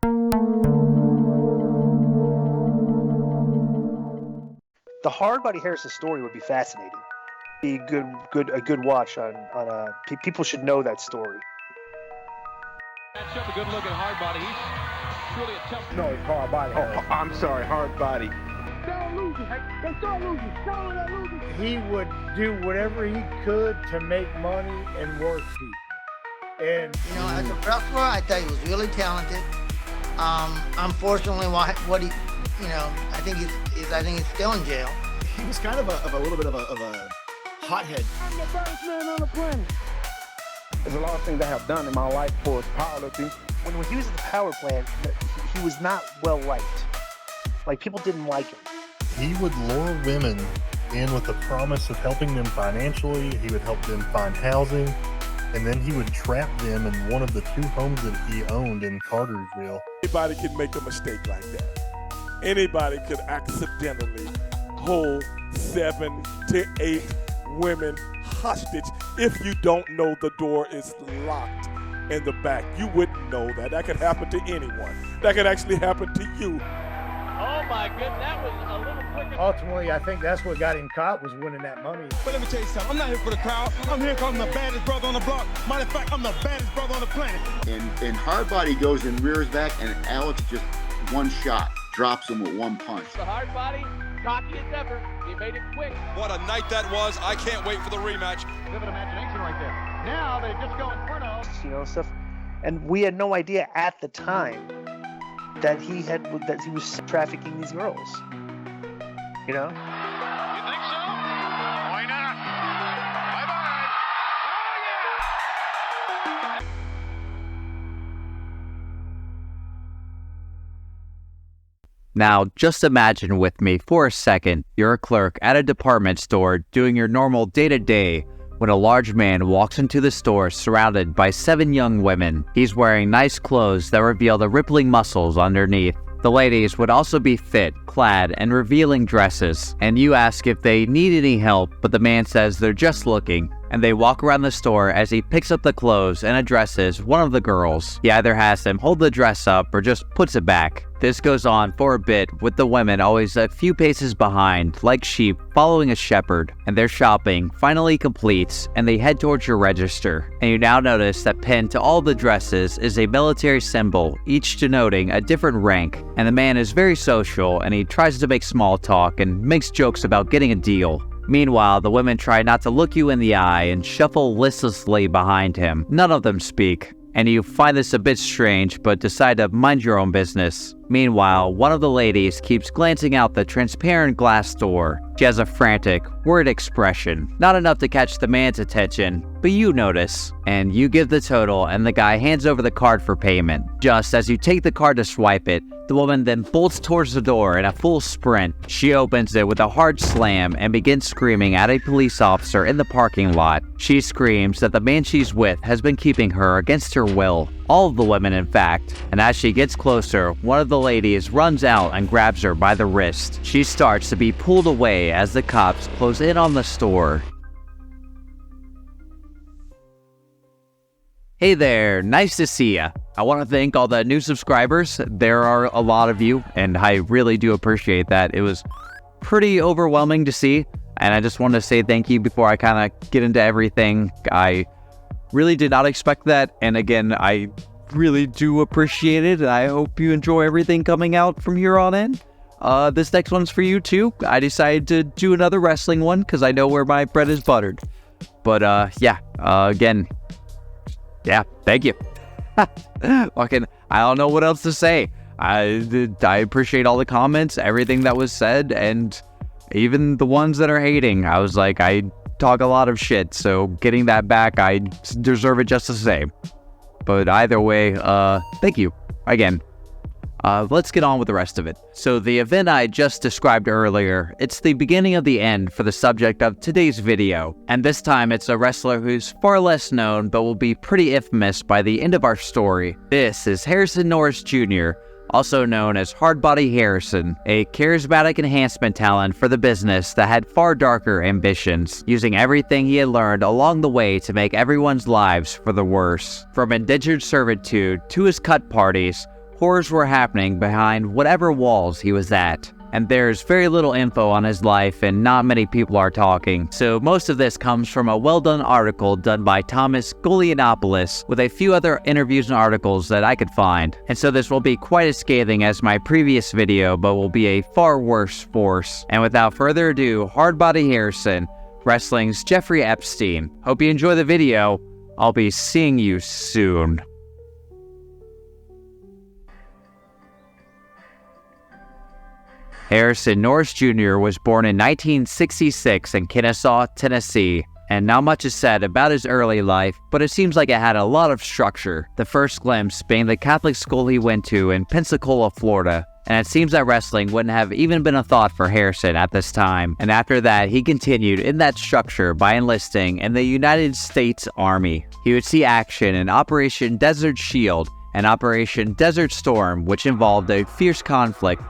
The Hardbody Harrison story would be fascinating. Be a good watch on people should know that story. That's up a good look at Hardbody. He's truly a tough. No, it's Hardbody. Oh, I'm sorry, Hardbody. Don't lose it. They start losing. Don't losing. He would do whatever he could to make money and work Steve. And you know, as a wrestler, I thought he was really talented. Unfortunately, what he, you know, I think he's still in jail. He was kind of a little bit of a hothead. I'm the baddest man on the planet. There's a lot of things I have done in my life for powerlifting. When he was at the power plant, he was not well liked. Like, people didn't like him. He would lure women in with the promise of helping them financially. He would help them find housing, and then he would trap them in one of the 2 homes that he owned in Cartersville. Anybody can make a mistake like that. Anybody could accidentally hold 7 to 8 women hostage if you don't know the door is locked in the back. You wouldn't know that. That could happen to anyone. That could actually happen to you. Oh my goodness, that was a little quick. Ultimately, I think that's what got him caught, was winning that money. But let me tell you something. I'm not here for the crowd. I'm here because I'm the baddest brother on the block. Matter of fact, I'm the baddest brother on the planet. And Hardbody goes and rears back, and Alex just one shot drops him with one punch. The Hardbody, cocky as ever. He made it quick. What a night that was. I can't wait for the rematch. Vivid imagination right there. Now they just go Inferno. You know, stuff. And we had no idea at the time that he was trafficking these girls. You know? You think so? Why not? Bye-bye. Oh, yeah! Now, just imagine with me for a second, you're a clerk at a department store doing your normal day-to-day when a large man walks into the store surrounded by 7 young women. He's wearing nice clothes that reveal the rippling muscles underneath. The ladies would also be fit, clad, and revealing dresses. And you ask if they need any help, but the man says they're just looking. And they walk around the store as he picks up the clothes and addresses one of the girls. He either has them hold the dress up or just puts it back. This goes on for a bit, with the women always a few paces behind, like sheep following a shepherd. And their shopping finally completes, and they head towards your register. And you now notice that pinned to all the dresses is a military symbol, each denoting a different rank. And the man is very social, and he tries to make small talk and makes jokes about getting a deal. Meanwhile, the women try not to look you in the eye and shuffle listlessly behind him. None of them speak, and you find this a bit strange, but decide to mind your own business. Meanwhile, one of the ladies keeps glancing out the transparent glass door. She has a frantic, worried expression. Not enough to catch the man's attention, but you notice. And you give the total, and the guy hands over the card for payment. Just as you take the card to swipe it, the woman then bolts towards the door in a full sprint. She opens it with a hard slam and begins screaming at a police officer in the parking lot. She screams that the man she's with has been keeping her against her will. All of the women, in fact. And as she gets closer, one of the ladies runs out and grabs her by the wrist. She starts to be pulled away as the cops close in on the store. Hey there, nice to see ya. I want to thank all the new subscribers. There are a lot of you, and I really do appreciate that. It was pretty overwhelming to see, and I just wanted to say thank you before I kind of get into everything. I really did not expect that, and again, I really do appreciate it, and I hope you enjoy everything coming out from here on in. This next one's for you too. I decided to do another wrestling one because I know where my bread is buttered. But again, yeah, thank you. Fucking, I don't know what else to say. I appreciate all the comments, everything that was said, and even the ones that are hating. I was like, I talk a lot of shit, so getting that back, I deserve it just the same. But either way, thank you again. Let's get on with the rest of it. So the event I just described earlier, it's the beginning of the end for the subject of today's video. And this time it's a wrestler who's far less known but will be pretty infamous by the end of our story. This is Harrison Norris Jr., also known as Hardbody Harrison, a charismatic enhancement talent for the business that had far darker ambitions, using everything he had learned along the way to make everyone's lives for the worse. From indentured servitude to his cut parties, horrors were happening behind whatever walls he was at. And there's very little info on his life and not many people are talking. So most of this comes from a well-done article done by Thomas Golianopoulos with a few other interviews and articles that I could find. And so this will be quite as scathing as my previous video, but will be a far worse force. And without further ado, Hardbody Harrison, wrestling's Jeffrey Epstein. Hope you enjoy the video. I'll be seeing you soon. Harrison Norris Jr. was born in 1966 in Kennesaw, Tennessee, and not much is said about his early life, but it seems like it had a lot of structure, the first glimpse being the Catholic school he went to in Pensacola, Florida. And it seems that wrestling wouldn't have even been a thought for Harrison at this time, and after that he continued in that structure by enlisting in the United States Army. He would see action in Operation Desert Shield and Operation Desert Storm, which involved a fierce conflict.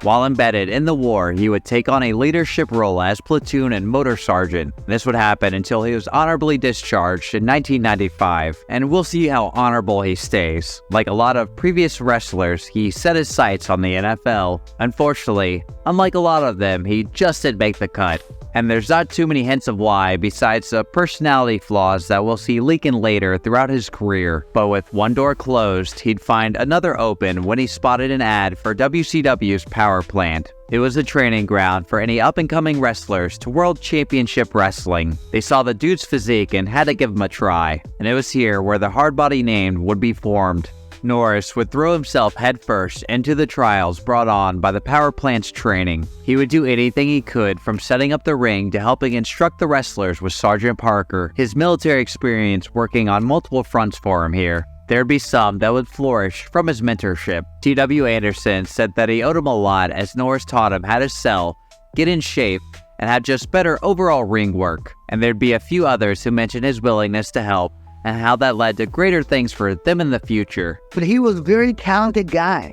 While embedded in the war, he would take on a leadership role as platoon and motor sergeant. This would happen until he was honorably discharged in 1995, and we'll see how honorable he stays. Like a lot of previous wrestlers, he set his sights on the NFL. Unfortunately, unlike a lot of them, he just didn't make the cut. And there's not too many hints of why besides the personality flaws that we'll see leaking later throughout his career. But with one door closed, he'd find another open when he spotted an ad for WCW's Power Plant. It was a training ground for any up-and-coming wrestlers to World Championship Wrestling. They saw the dude's physique and had to give him a try. And it was here where the Hardbody name would be formed. Norris would throw himself headfirst into the trials brought on by the Power Plant's training. He would do anything he could, from setting up the ring to helping instruct the wrestlers with Sergeant Parker, his military experience working on multiple fronts for him here. There'd be some that would flourish from his mentorship. T.W. Anderson said that he owed him a lot as Norris taught him how to sell, get in shape, and have just better overall ring work. And there'd be a few others who mentioned his willingness to help and how that led to greater things for them in the future. But he was a very talented guy.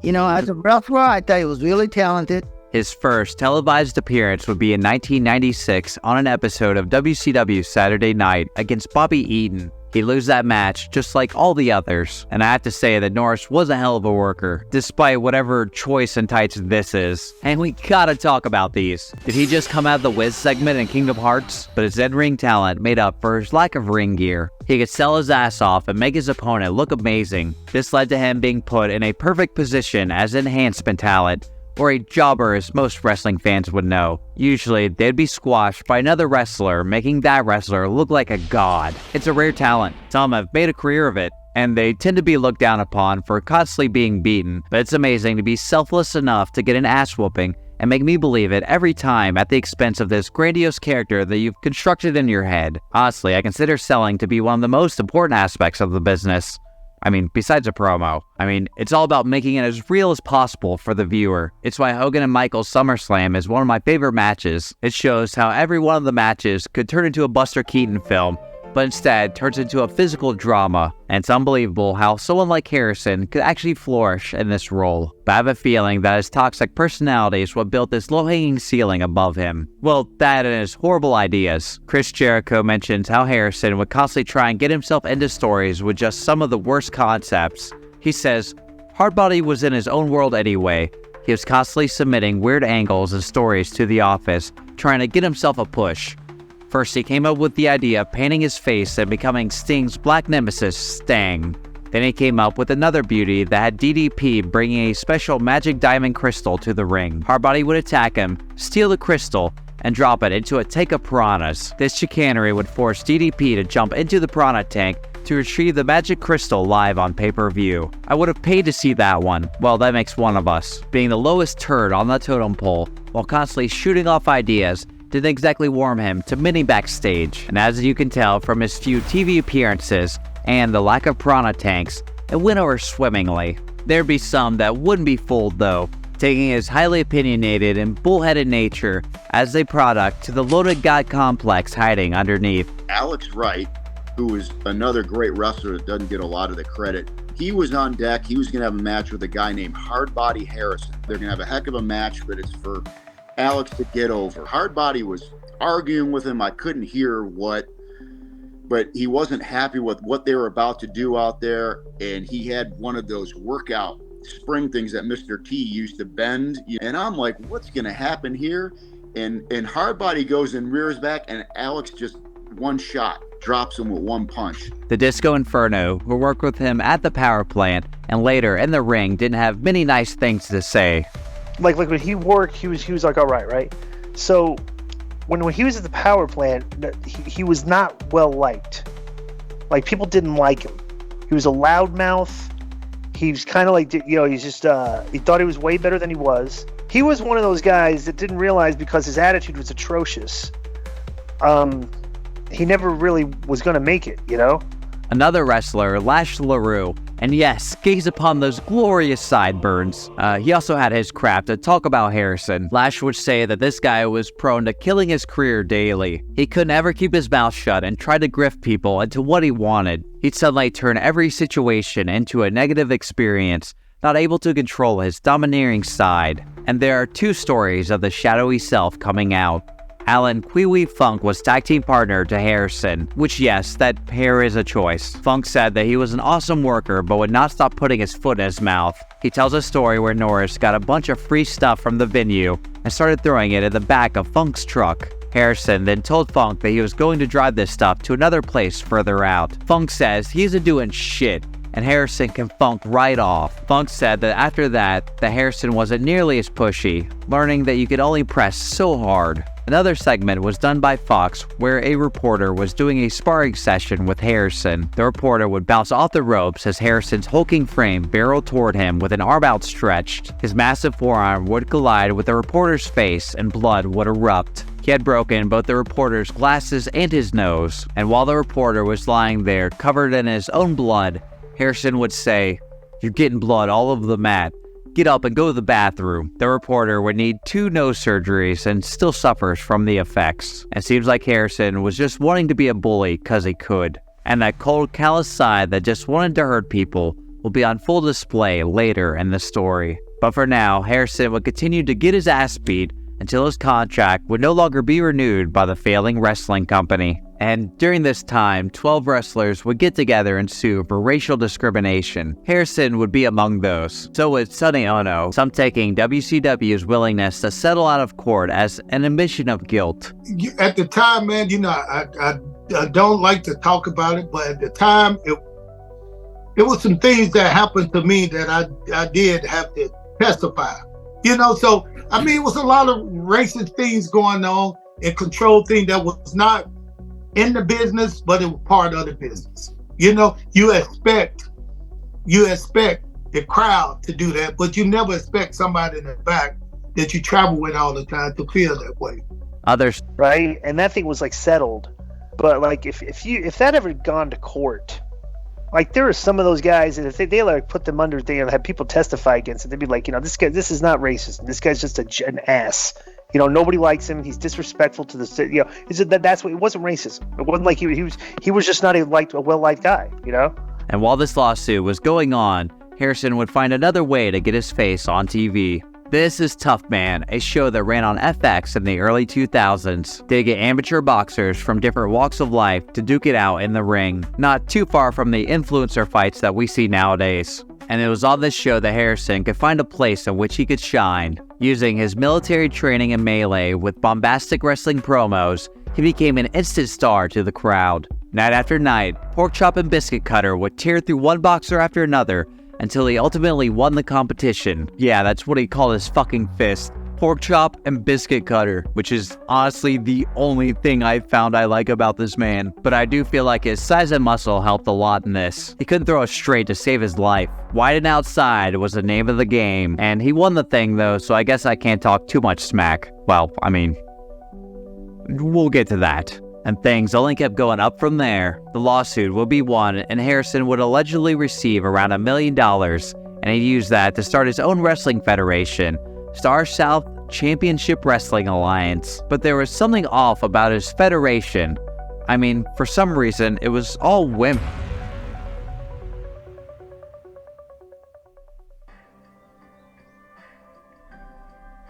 You know, as a wrestler, I thought he was really talented. His first televised appearance would be in 1996 on an episode of WCW Saturday Night against Bobby Eaton. He loses that match just like all the others, and I have to say that Norris was a hell of a worker, despite whatever choice and tights this is. And we gotta talk about these. Did he just come out of the Wiz segment in Kingdom Hearts? But his in-ring talent made up for his lack of ring gear. He could sell his ass off and make his opponent look amazing. This led to him being put in a perfect position as enhancement talent, or a jobber as most wrestling fans would know. Usually, they'd be squashed by another wrestler, making that wrestler look like a god. It's a rare talent. Some have made a career of it, and they tend to be looked down upon for constantly being beaten. But it's amazing to be selfless enough to get an ass whooping and make me believe it every time at the expense of this grandiose character that you've constructed in your head. Honestly, I consider selling to be one of the most important aspects of the business. I mean, besides a promo. I mean, it's all about making it as real as possible for the viewer. It's why Hogan and Michaels SummerSlam is one of my favorite matches. It shows how every one of the matches could turn into a Buster Keaton film, but instead turns into a physical drama. And it's unbelievable how someone like Harrison could actually flourish in this role. But I have a feeling that his toxic personality is what built this low-hanging ceiling above him. Well, that and his horrible ideas. Chris Jericho mentions how Harrison would constantly try and get himself into stories with just some of the worst concepts. He says, Hardbody was in his own world anyway. He was constantly submitting weird angles and stories to the office, trying to get himself a push. First, he came up with the idea of painting his face and becoming Sting's black nemesis, Stang. Then he came up with another beauty that had DDP bringing a special magic diamond crystal to the ring. Hardbody would attack him, steal the crystal, and drop it into a tank of piranhas. This chicanery would force DDP to jump into the piranha tank to retrieve the magic crystal live on pay-per-view. I would have paid to see that one. Well, that makes one of us. Being the lowest turd on the totem pole, while constantly shooting off ideas, didn't exactly warm him to many backstage. And as you can tell from his few TV appearances and the lack of piranha tanks, it went over swimmingly. There'd be some that wouldn't be fooled though, taking his highly opinionated and bullheaded nature as a product to the loaded god complex hiding underneath. Alex Wright, who is another great wrestler that doesn't get a lot of the credit, he was on deck. He was going to have a match with a guy named Hardbody Harrison. They're going to have a heck of a match, but it's for Alex to get over. Hardbody was arguing with him. I couldn't hear what but he wasn't happy with what they were about to do out there. And he had one of those workout spring things that Mr. T used to bend. And I'm like, what's going to happen here? And Hardbody goes and rears back, and Alex just one shot drops him with one punch. The Disco Inferno, who worked with him at the power plant and later in the ring, didn't have many nice things to say. Like when he worked, he was like, all right. So when he was at the power plant, he was not well liked. Like, people didn't like him. He was a loudmouth. He was kind of like, he's just, he thought he was way better than he was. He was one of those guys that didn't realize, because his attitude was atrocious, he never really was going to make it, Another wrestler, Lash LaRue, and yes, gaze upon those glorious sideburns. He also had his crap to talk about Harrison. Lash would say that this guy was prone to killing his career daily. He couldn't ever keep his mouth shut and tried to grift people into what he wanted. He'd suddenly turn every situation into a negative experience, not able to control his domineering side. And there are 2 stories of the shadowy self coming out. Alan Kwee Wee Funk was tag team partner to Harrison, which, yes, that pair is a choice. Funk said that he was an awesome worker but would not stop putting his foot in his mouth. He tells a story where Norris got a bunch of free stuff from the venue and started throwing it in the back of Funk's truck. Harrison then told Funk that he was going to drive this stuff to another place further out. Funk says he isn't doing shit, and Harrison can Funk right off. Funk said that after that Harrison wasn't nearly as pushy, learning that you could only press so hard. Another segment was done by Fox, where a reporter was doing a sparring session with Harrison. The reporter would bounce off the ropes as Harrison's hulking frame barreled toward him with an arm outstretched. His massive forearm would collide with the reporter's face and blood would erupt. He had broken both the reporter's glasses and his nose, and while the reporter was lying there covered in his own blood, Harrison would say, "You're getting blood all over the mat. Get up and go to the bathroom." The reporter would need 2 nose surgeries and still suffers from the effects. It seems like Harrison was just wanting to be a bully because he could. And that cold, callous side that just wanted to hurt people will be on full display later in the story. But for now, Harrison would continue to get his ass beat until his contract would no longer be renewed by the failing wrestling company. And during this time, 12 wrestlers would get together and sue for racial discrimination. Harrison would be among those. So would Sonny Ono, some taking WCW's willingness to settle out of court as an admission of guilt. At the time, man, I don't like to talk about it, but at the time, it was some things that happened to me that I did have to testify. So, it was a lot of racist things going on and control things that was not in the business, but it was part of the business. You expect the crowd to do that, but you never expect somebody in the back that you travel with all the time to feel that way. Others, right? And that thing was like settled. But like if that ever gone to court, like there are some of those guys that if they like put them under, they have people testify against it. They'd be like, this guy, this is not racist. This guy's just an ass. Nobody likes him. He's disrespectful to the that's what it wasn't racism. It wasn't like he was just not a well-liked guy. And while this lawsuit was going on, Harrison would find another way to get his face on TV. This is Tough Man, a show that ran on FX in the early 2000s. They get amateur boxers from different walks of life to duke it out in the ring, not too far from the influencer fights that we see nowadays. And it was on this show that Harrison could find a place in which he could shine. Using his military training in Melee with bombastic wrestling promos, he became an instant star to the crowd. Night after night, Porkchop and Biscuit Cutter would tear through one boxer after another until he ultimately won the competition. Yeah, that's what he called his fucking fist. Porkchop and Biscuit Cutter, which is honestly the only thing I found I like about this man. But I do feel like his size and muscle helped a lot in this. He couldn't throw a straight to save his life. Wide and outside was the name of the game, and he won the thing though, so I guess I can't talk too much smack. Well, we'll get to that. And things only kept going up from there. The lawsuit would be won, and Harrison would allegedly receive around $1 million, and he'd use that to start his own wrestling federation, Star South Championship Wrestling Alliance. But there was something off about his federation. For some reason, it was all women.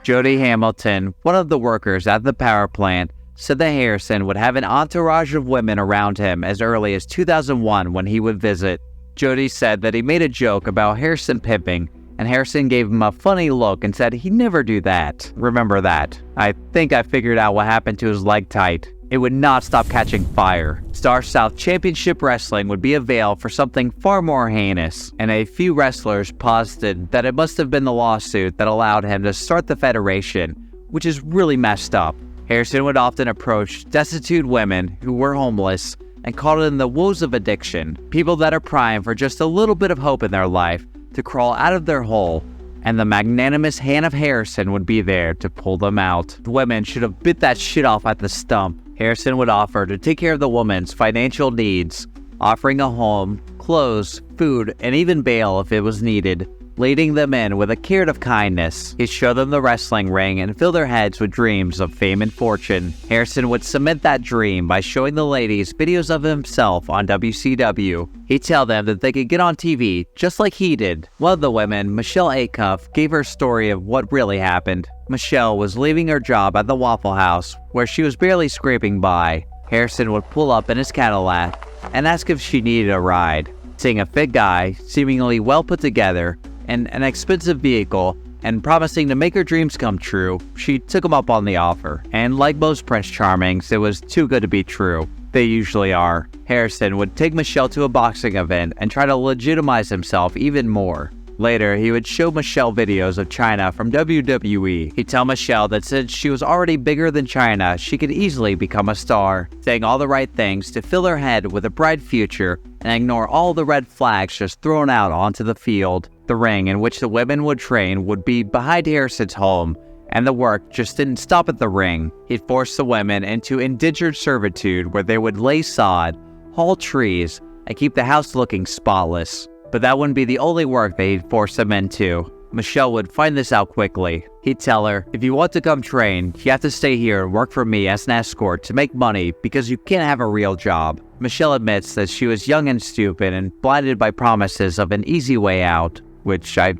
Jody Hamilton, one of the workers at the power plant, said that Harrison would have an entourage of women around him as early as 2001 when he would visit. Jody said that he made a joke about Harrison pimping, and Harrison gave him a funny look and said he'd never do that. Remember that. I think I figured out what happened to his leg tight. It would not stop catching fire. Star South Championship Wrestling would be a veil for something far more heinous, and a few wrestlers posited that it must have been the lawsuit that allowed him to start the federation, which is really messed up. Harrison would often approach destitute women who were homeless and called them the woes of addiction, people that are primed for just a little bit of hope in their life to crawl out of their hole, and the magnanimous hand of Harrison would be there to pull them out. The women should have bit that shit off at the stump. Harrison would offer to take care of the woman's financial needs, offering a home, clothes, food, and even bail if it was needed, leading them in with a carrot of kindness. He'd show them the wrestling ring and fill their heads with dreams of fame and fortune. Harrison would cement that dream by showing the ladies videos of himself on WCW. He'd tell them that they could get on TV just like he did. One of the women, Michelle Acuff, gave her story of what really happened. Michelle was leaving her job at the Waffle House, where she was barely scraping by. Harrison would pull up in his Cadillac and ask if she needed a ride. Seeing a fit guy, seemingly well put together, and an expensive vehicle, and promising to make her dreams come true, she took him up on the offer. And like most Prince Charmings, it was too good to be true. They usually are. Harrison would take Michelle to a boxing event and try to legitimize himself even more. Later, he would show Michelle videos of Chyna from WWE. He'd tell Michelle that since she was already bigger than Chyna, she could easily become a star, saying all the right things to fill her head with a bright future and ignore all the red flags just thrown out onto the field. The ring in which the women would train would be behind Harrison's home, and the work just didn't stop at the ring. He'd force the women into indentured servitude where they would lay sod, haul trees, and keep the house looking spotless. But that wouldn't be the only work that he'd force them into. Michelle would find this out quickly. He'd tell her, if you want to come train, you have to stay here and work for me as an escort to make money because you can't have a real job. Michelle admits that she was young and stupid and blinded by promises of an easy way out, which I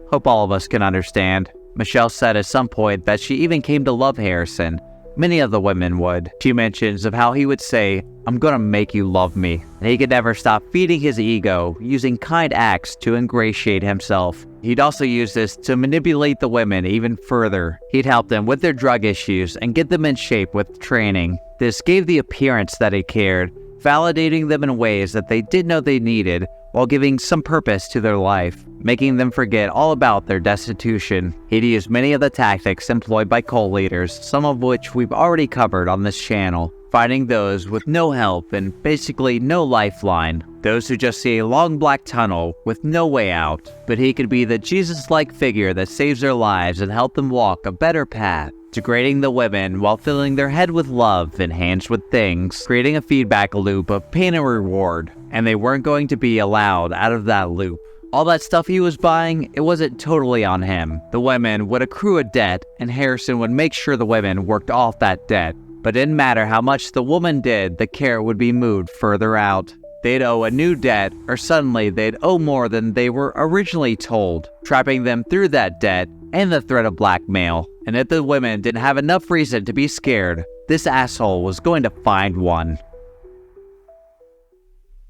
hope all of us can understand. Michelle said at some point that she even came to love Harrison. Many of the women would. She mentions of how he would say, "I'm gonna make you love me." And he could never stop feeding his ego, using kind acts to ingratiate himself. He'd also use this to manipulate the women even further. He'd help them with their drug issues and get them in shape with training. This gave the appearance that he cared, validating them in ways that they didn't know they needed, while giving some purpose to their life, making them forget all about their destitution. He'd use many of the tactics employed by cult leaders, some of which we've already covered on this channel, finding those with no help and basically no lifeline, those who just see a long black tunnel with no way out. But he could be the Jesus-like figure that saves their lives and help them walk a better path, degrading the women while filling their head with love and hands with things, creating a feedback loop of pain and reward, and they weren't going to be allowed out of that loop. All that stuff he was buying, it wasn't totally on him. The women would accrue a debt, and Harrison would make sure the women worked off that debt. But it didn't matter how much the woman did, the carrot would be moved further out. They'd owe a new debt, or suddenly they'd owe more than they were originally told, trapping them through that debt and the threat of blackmail. And if the women didn't have enough reason to be scared, this asshole was going to find one.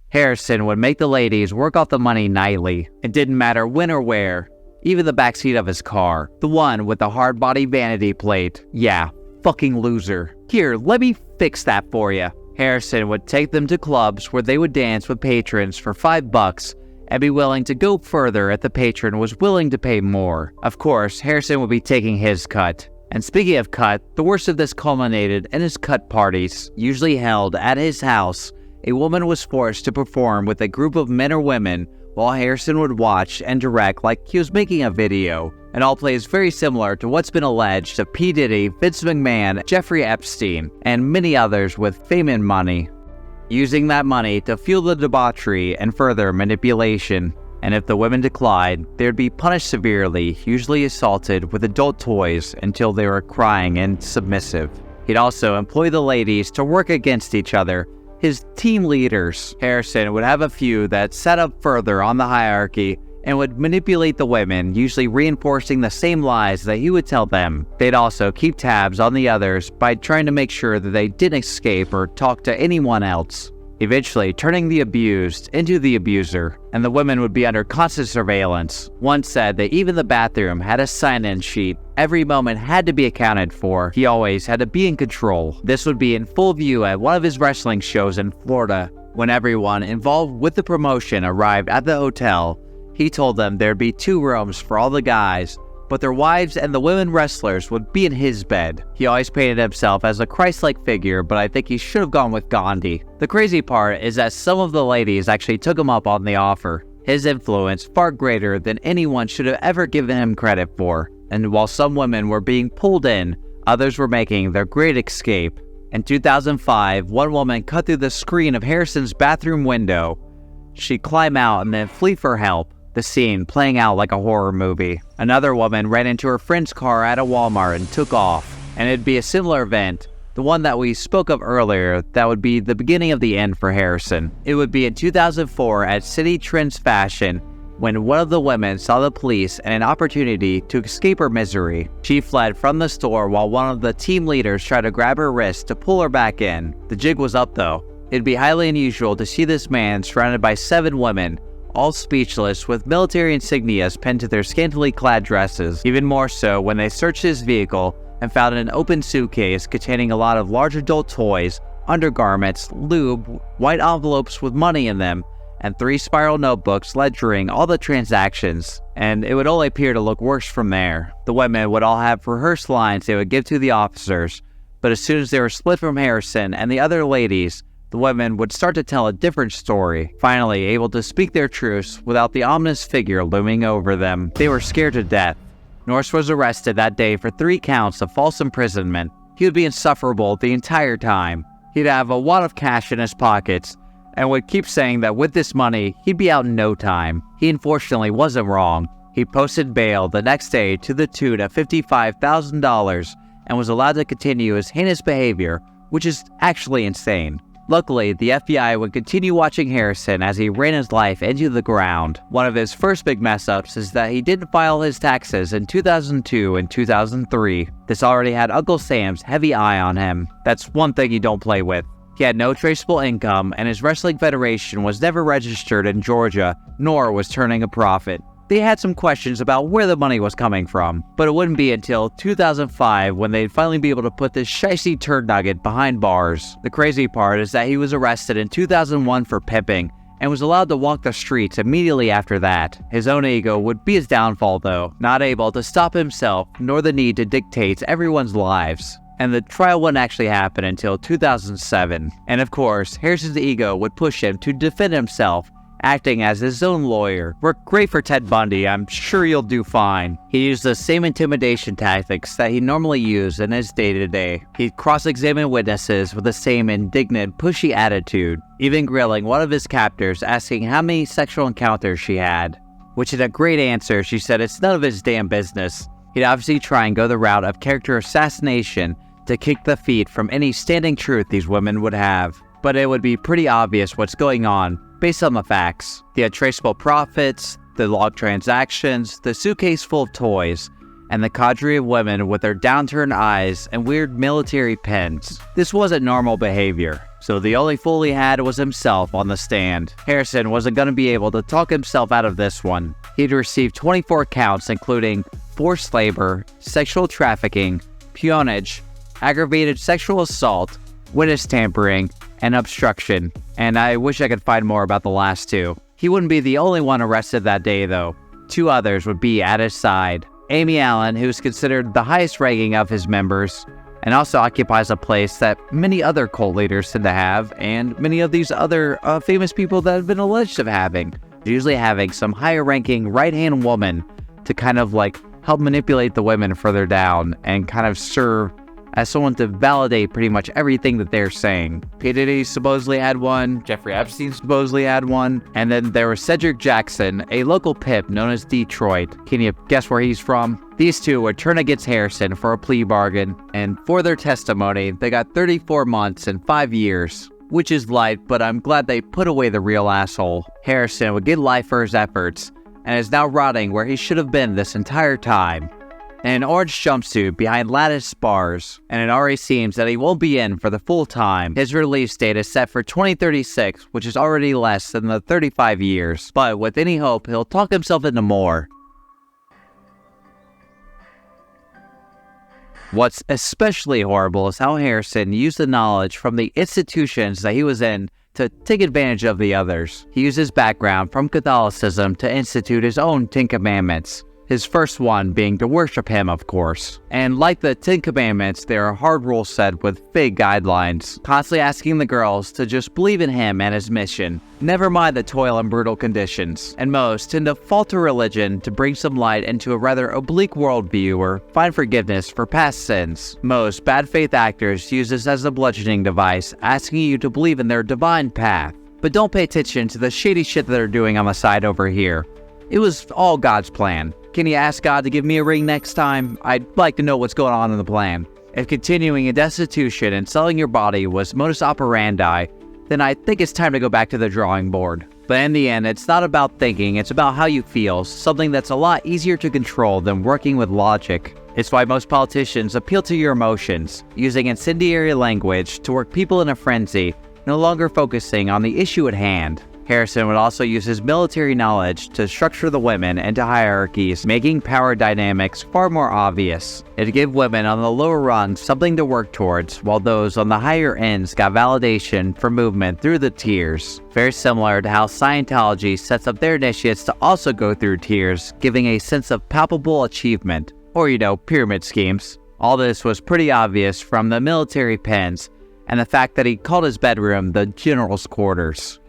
Harrison would make the ladies work off the money nightly. It didn't matter when or where, even the backseat of his car, the one with the hard body vanity plate. Yeah, fucking loser. Here, let me fix that for you. Harrison would take them to clubs where they would dance with patrons for $5 and be willing to go further if the patron was willing to pay more. Of course, Harrison would be taking his cut. And speaking of cut, the worst of this culminated in his cut parties, usually held at his house. A woman was forced to perform with a group of men or women while Harrison would watch and direct like he was making a video. It all plays very similar to what's been alleged of P. Diddy, Vince McMahon, Jeffrey Epstein, and many others with fame and money, using that money to fuel the debauchery and further manipulation. And if the women declined, they would be punished severely, usually assaulted with adult toys until they were crying and submissive. He'd also employ the ladies to work against each other, his team leaders. Harrison would have a few that sat up further on the hierarchy and would manipulate the women, usually reinforcing the same lies that he would tell them. They'd also keep tabs on the others by trying to make sure that they didn't escape or talk to anyone else, eventually turning the abused into the abuser, and the women would be under constant surveillance. One said that even the bathroom had a sign-in sheet. Every moment had to be accounted for. He always had to be in control. This would be in full view at one of his wrestling shows in Florida. When everyone involved with the promotion arrived at the hotel, he told them there'd be 2 rooms for all the guys, but their wives and the women wrestlers would be in his bed. He always painted himself as a Christ-like figure, but I think he should have gone with Gandhi. The crazy part is that some of the ladies actually took him up on the offer. His influence far greater than anyone should have ever given him credit for. And while some women were being pulled in, others were making their great escape. In 2005, one woman cut through the screen of Harrison's bathroom window. She'd climb out and then flee for help, the scene playing out like a horror movie. Another woman ran into her friend's car at a Walmart and took off. And it'd be a similar event, the one that we spoke of earlier, that would be the beginning of the end for Harrison. It would be in 2004 at City Trends Fashion, when one of the women saw the police and an opportunity to escape her misery. She fled from the store while one of the team leaders tried to grab her wrist to pull her back in. The jig was up though. It'd be highly unusual to see this man surrounded by 7 women, all speechless, with military insignias pinned to their scantily clad dresses. Even more so when they searched his vehicle and found an open suitcase containing a lot of large adult toys, undergarments, lube, white envelopes with money in them, and 3 spiral notebooks ledgering all the transactions, and it would only appear to look worse from there. The women would all have rehearsed lines they would give to the officers, but as soon as they were split from Harrison and the other ladies, the women would start to tell a different story, finally able to speak their truths without the ominous figure looming over them. They were scared to death. Norris was arrested that day for 3 counts of false imprisonment. He would be insufferable the entire time. He'd have a wad of cash in his pockets, and would keep saying that with this money, he'd be out in no time. He unfortunately wasn't wrong. He posted bail the next day to the tune of $55,000 and was allowed to continue his heinous behavior, which is actually insane. Luckily, the FBI would continue watching Harrison as he ran his life into the ground. One of his first big mess-ups is that he didn't file his taxes in 2002 and 2003. This already had Uncle Sam's heavy eye on him. That's one thing you don't play with. He had no traceable income, and his wrestling federation was never registered in Georgia, nor was turning a profit. They had some questions about where the money was coming from, but it wouldn't be until 2005 when they'd finally be able to put this shicey turd nugget behind bars. The crazy part is that he was arrested in 2001 for pimping, and was allowed to walk the streets immediately after that. His own ego would be his downfall though, not able to stop himself, nor the need to dictate everyone's lives. And the trial wouldn't actually happen until 2007. And of course, Harrison's ego would push him to defend himself, acting as his own lawyer. Worked great for Ted Bundy, I'm sure you'll do fine. He used the same intimidation tactics that he normally used in his day-to-day. He'd cross-examine witnesses with the same indignant, pushy attitude, even grilling one of his captors, asking how many sexual encounters she had. Which in a great answer, she said it's none of his damn business. He'd obviously try and go the route of character assassination to kick the feet from any standing truth these women would have. But it would be pretty obvious what's going on based on the facts. The untraceable profits, the logged transactions, the suitcase full of toys, and the cadre of women with their downturned eyes and weird military pins. This wasn't normal behavior, so the only fool he had was himself on the stand. Harrison wasn't going to be able to talk himself out of this one. He'd received 24 counts including forced labor, sexual trafficking, peonage, aggravated sexual assault, witness tampering, and obstruction, and I wish I could find more about the last 2. He wouldn't be the only one arrested that day though. 2 others would be at his side. Amy Allen, who's considered the highest ranking of his members, and also occupies a place that many other cult leaders tend to have, and many of these other famous people that have been alleged of having. Usually having some higher ranking right-hand woman to kind of like help manipulate the women further down and kind of serve as someone to validate pretty much everything that they're saying. P. Diddy supposedly had one, Jeffrey Epstein supposedly had one, and then there was Cedric Jackson, a local pimp known as Detroit. Can you guess where he's from? These 2 would turn against Harrison for a plea bargain, and for their testimony, they got 34 months and 5 years. Which is light, but I'm glad they put away the real asshole. Harrison would get life for his efforts, and is now rotting where he should have been this entire time. In an orange jumpsuit behind lattice bars, and it already seems that he won't be in for the full time. His release date is set for 2036, which is already less than the 35 years, but with any hope, he'll talk himself into more. What's especially horrible is how Harrison used the knowledge from the institutions that he was in to take advantage of the others. He used his background from Catholicism to institute his own 10 Commandments. His first one being to worship him, of course. And like the 10 Commandments, there are hard rules set with vague guidelines, constantly asking the girls to just believe in him and his mission. Never mind the toil and brutal conditions. And most tend to falter religion to bring some light into a rather oblique worldview or find forgiveness for past sins. Most bad faith actors use this as a bludgeoning device, asking you to believe in their divine path. But don't pay attention to the shady shit that they're doing on the side over here. It was all God's plan. Can you ask God to give me a ring next time? I'd like to know what's going on in the plan. If continuing in destitution and selling your body was modus operandi, then I think it's time to go back to the drawing board. But in the end, it's not about thinking, it's about how you feel, something that's a lot easier to control than working with logic. It's why most politicians appeal to your emotions, using incendiary language to work people in a frenzy, no longer focusing on the issue at hand. Harrison would also use his military knowledge to structure the women into hierarchies, making power dynamics far more obvious. It'd give women on the lower rungs something to work towards, while those on the higher ends got validation for movement through the tiers. Very similar to how Scientology sets up their initiates to also go through tiers, giving a sense of palpable achievement. Or, pyramid schemes. All this was pretty obvious from the military pens, and the fact that he called his bedroom the general's quarters.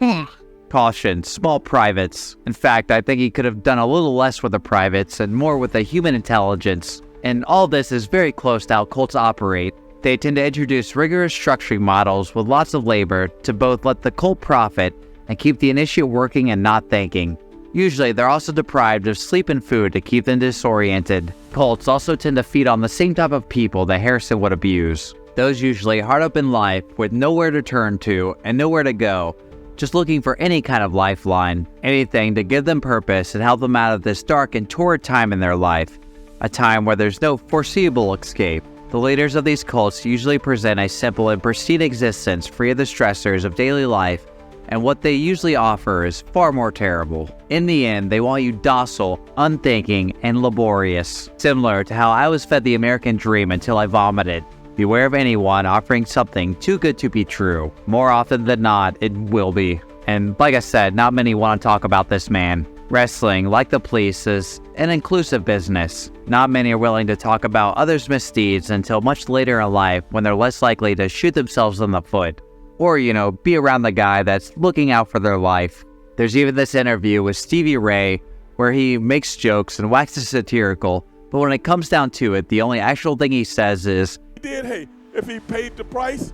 Caution, small privates. In fact, I think he could have done a little less with the privates and more with the human intelligence. And all this is very close to how cults operate. They tend to introduce rigorous structuring models with lots of labor to both let the cult profit and keep the initiate working and not thinking. Usually, they're also deprived of sleep and food to keep them disoriented. Cults also tend to feed on the same type of people that Harrison would abuse. Those usually hard up in life with nowhere to turn to and nowhere to go, just looking for any kind of lifeline, anything to give them purpose and help them out of this dark and torrid time in their life, a time where there's no foreseeable escape. The leaders of these cults usually present a simple and pristine existence free of the stressors of daily life, and what they usually offer is far more terrible. In the end, they want you docile, unthinking, and laborious, similar to how I was fed the American dream until I vomited. Beware of anyone offering something too good to be true. More often than not, it will be. And like I said, not many want to talk about this man. Wrestling, like the police, is an inclusive business. Not many are willing to talk about others' misdeeds until much later in life when they're less likely to shoot themselves in the foot. Or, be around the guy that's looking out for their life. There's even this interview with Stevie Ray where he makes jokes and waxes satirical, but when it comes down to it, the only actual thing he says is, if he paid the price,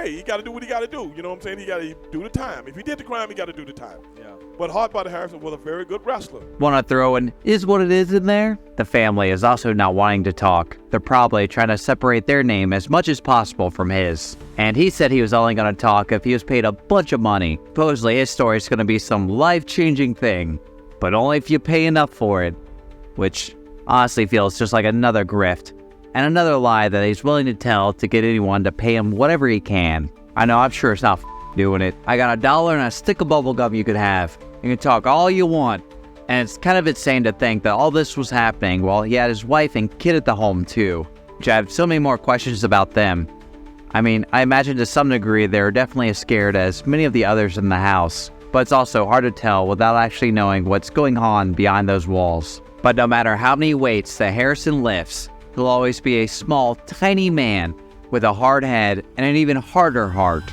he got to do what he got to do. You know what I'm saying? He got to do the time. If he did the crime, he got to do the time. Yeah. But Hardbody Harrison was a very good wrestler. Want to throw an is what it is in there? The family is also not wanting to talk. They're probably trying to separate their name as much as possible from his. And he said he was only going to talk if he was paid a bunch of money. Supposedly his story is going to be some life-changing thing, but only if you pay enough for it. Which honestly feels just like another grift. And another lie that he's willing to tell to get anyone to pay him whatever he can. I know, I'm sure it's not doing it. I got $1 and a stick of bubble gum you could have. You can talk all you want. And it's kind of insane to think that all this was happening while he had his wife and kid at the home too. Which I have so many more questions about them. I mean, I imagine to some degree they're definitely as scared as many of the others in the house. But it's also hard to tell without actually knowing what's going on behind those walls. But no matter how many weights that Harrison lifts, he'll always be a small, tiny man with a hard head and an even harder heart.